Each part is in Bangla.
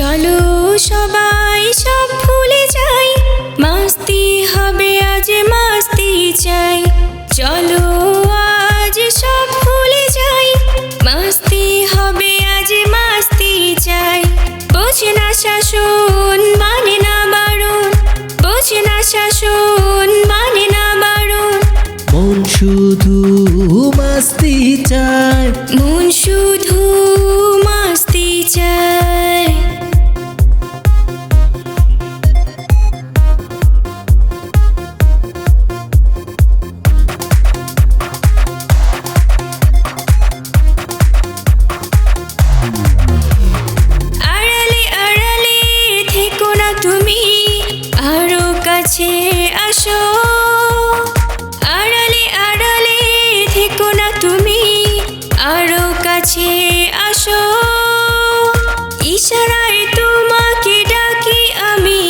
চলো সবাই সব ভুলে যাই, মাস্তি হবে আজ মাস্তি চাই। চলো আজ সব ভুলে যাই, মাস্তি হবে আজ মাস্তি চাই। বোঝে না শাসন মানে না বারণ, বোঝে না শাসন মানে না বারণ। মন শুধু মাস্তি চায়, মন শুধু মাস্তি চায়। আড়ালে আড়ালে থেকো না তুমি, আরো কাছে আসো। আড়ালে আড়ালে থেকো না তুমি, আরো কাছে আসো। ইশারায় তোমাকে ডাকি আমি,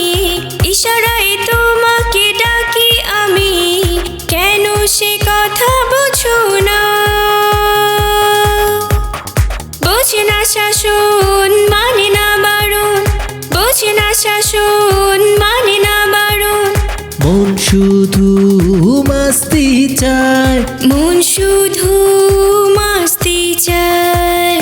ইশারায় তোমাকে ডাকি আমি, কেন সে কথা বুঝো না? বোঝে না শাসন মানে না বারণ, বোঝে না শাসন মানে না বারণ। মন শুধু মাস্তি চায়, মন শুধু মাস্তি চায়।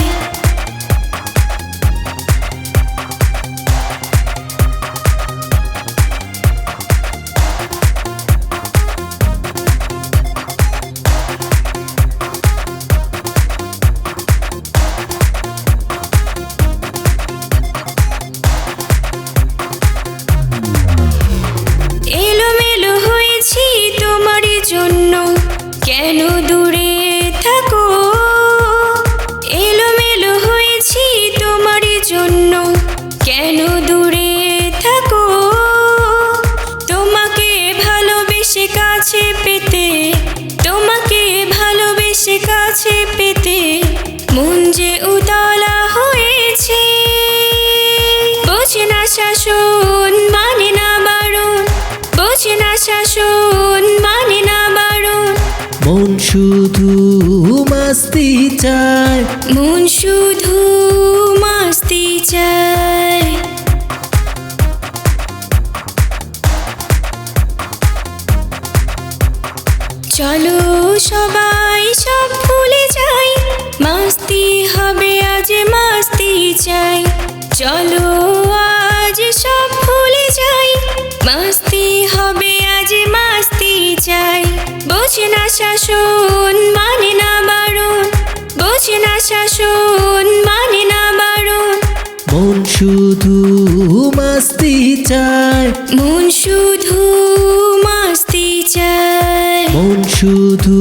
এলোমেলো হয়েছি তোমারই জন্য, কেন দূরে থাকো? এলোমেলো হয়েছি তোমারই জন্য, কেন দূরে থাকো? তোমাকে ভালোবেসে কাছে পেতে, তোমাকে ভালোবেসে কাছে পেতে মন যে উতলা হয়েছে। বোঝে না শাসন মানে না বারণ, বোঝে না শাসন মানে না বারণ। মন শুধু মাস্তি চায়, মন শুধু মাস্তি চায়। চলো সবাই সব ভুলে যাই, মাস্তি হবে আজ মাস্তি চাই। চলো আজ সব ভুলে যাই, মাস্তি হবে আজ মাস্তি চাই। বোঝে না শাসন মানে না বারণ, বোঝে না শাসন মানে না বারণ। মন শুধু মাস্তি চায়, মন শুধু মাস্তি চায়। মন শুধু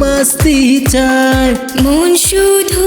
মাস্তি চায়, মন শুধু